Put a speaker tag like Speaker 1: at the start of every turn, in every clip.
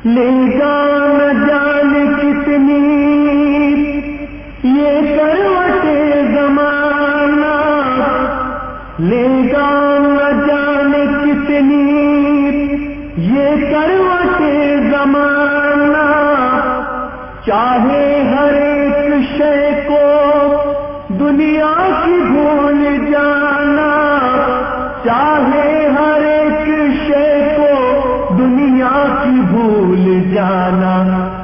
Speaker 1: لے گا نہ جانے کتنی یہ کروٹے زمانہ، لے گا نہ جانے کتنی یہ کروٹے زمانہ، چاہے ہر ایک شے کو دنیا کی بھول جانا، چاہے ہر ایک شے کو دنیا کی بھول جانا،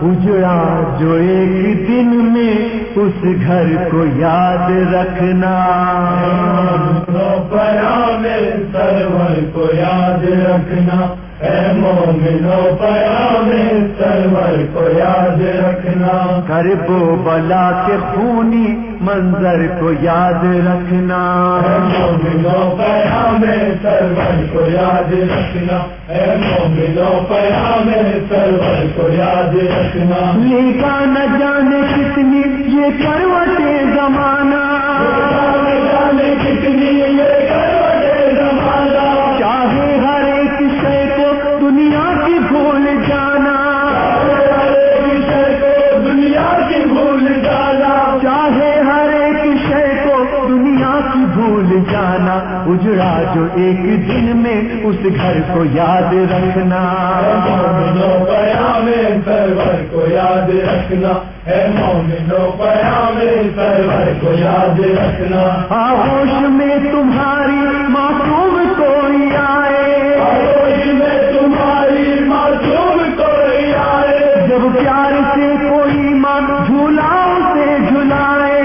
Speaker 1: اجڑا جو ایک دن میں اس گھر کو یاد رکھنا،
Speaker 2: پیام سرور کو یاد رکھنا، اے مومنو پیام سرور کو یاد رکھنا،
Speaker 1: کرب و بلا کے خونی منظر کو یاد رکھنا،
Speaker 2: اے مومنو پیام سرور کو یاد رکھنا، اے مومنو پیام سرور کو یاد رکھنا،
Speaker 1: لے گا نہ جانے کتنی یہ کروٹے زمانہ،
Speaker 2: نہ جانے کتنی یہ کروٹے زمانہ،
Speaker 1: چاہے ہر ایک شے کو دنیا کی بھول جانا،
Speaker 2: دنیا کی بھول جانا،
Speaker 1: چاہے ہر ایک شے کو دنیا کی بھول جانا، اجڑا جو ایک دن میں اس گھر کو یاد رکھنا،
Speaker 2: مومنو پیام سرور کو یاد رکھنا، اے مومنو پیام سرور کو یاد رکھنا،
Speaker 1: آغوش میں تمہاری معصوم کوئی آئے،
Speaker 2: آغوش میں تمہاری معصوم کوئی آئے،
Speaker 1: جب پیار سے کوئی ماں جھولا سے جھلائے،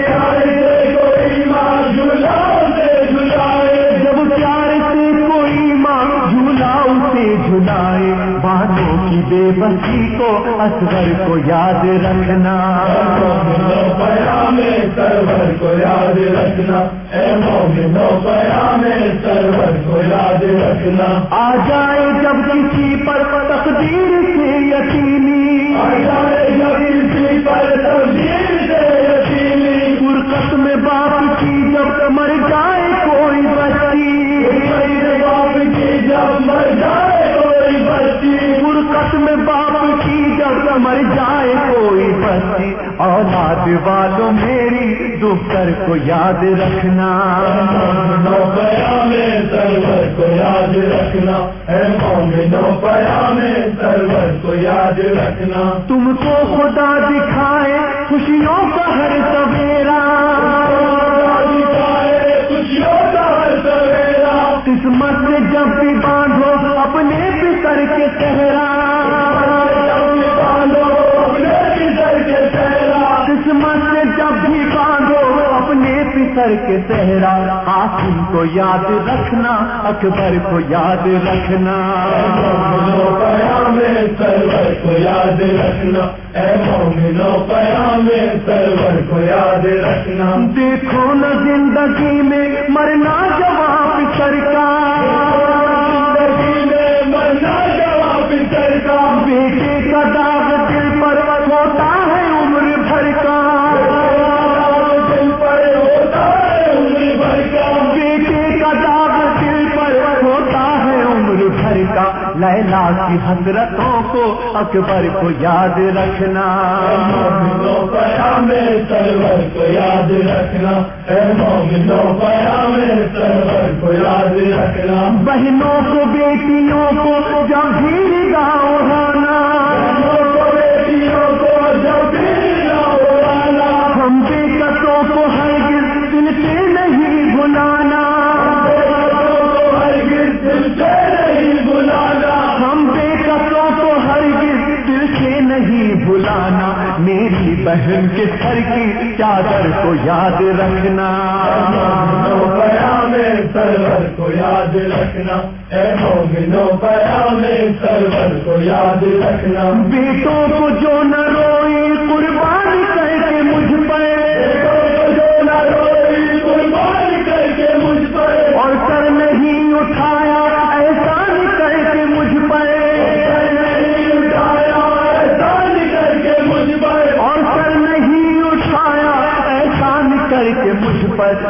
Speaker 2: پیار سے کوئی ماں جھولاؤ سے جھلائے،
Speaker 1: جب پیار سے کوئی ماں جھولا سے جھلائے، بانوں کی بے بسی کو اصغر کو یاد رکھنا،
Speaker 2: مومنو پیام سرور کو یاد رکھنا، اے مومنو پیام سرور کو یاد رکھنا،
Speaker 1: آ جائے جب کسی پر تقدیر سے یقینی،
Speaker 2: آ جائے جب کسی پر تقدیر سے یقینی،
Speaker 1: فرقت میں باپ کی جب مر جائے کوئی بچی،
Speaker 2: میرے باپ کی جب مر جائے کوئی بچی،
Speaker 1: فرقت میں باپ کی جب مر جائے کوئی بچی، اولاد والوں میری دختر کو یاد رکھنا،
Speaker 2: مومنو پیام سرور کو یاد رکھنا، اے مومنو پیام سرور کو یاد رکھنا،
Speaker 1: تم کو خدا دکھائے خوشیوں کا ہر سویرا،
Speaker 2: خوشیوں کا ہر سویرا،
Speaker 1: قسمت سے جب بھی باندھو اپنے پسر کے صحرا،
Speaker 2: اپنے پسر کے صحرا،
Speaker 1: قسمت سے جب بھی باندھو اپنے پسر کے صحرا، قاسم کو یاد رکھنا، اکبر کو یاد رکھنا،
Speaker 2: مومنو پیام سرور کو یاد رکھنا، اے مومنو پیام سرور کو یاد رکھنا،
Speaker 1: دیکھو نہ زندگی میں مرنا جواب سرکار،
Speaker 2: زندگی میں مرنا جواب سرکار،
Speaker 1: بیٹے کا داغ دل پر ہوتا ہے عمر بھر کا،
Speaker 2: دل پر ہوتا ہے عمر بھر کا،
Speaker 1: بیٹے کا داغ دل پر ہوتا ہے عمر بھر کا، لیلا کی حسرتوں کو اکبر کو یاد رکھنا،
Speaker 2: مومنو پیام سرور کو یاد رکھنا، اے مومنو پیام سرور کو یاد رکھنا،
Speaker 1: بہنوں کو بیٹیوں کو جب بھی گاؤں ہونا،
Speaker 2: بیٹیوں کو جب بھی لانا،
Speaker 1: ہم بے قصوں کو ہرگز دل سے نہیں بھلانا،
Speaker 2: ہرگز دل سے نہیں بلانا،
Speaker 1: ہم بے قصوں کو ہرگز دل سے نہیں بھلانا، میری بہن کے سر کی چادر کو یاد رکھنا،
Speaker 2: مومنو پیام سرور کو یاد رکھنا، اے مومنو پیام سرور کو یاد رکھنا،
Speaker 1: بیٹوں کو جو نہ روئی قربان کر کے مجھ پر،
Speaker 2: جو نہ روئی قربان کر کے مجھ پر،
Speaker 1: اور سر نہیں اٹھایا احسان کر کے مجھ پر،
Speaker 2: نہیں اٹھایا احسان کر کے مجھ پر،
Speaker 1: اور سر نہیں اٹھایا احسان کر کے مجھ پر،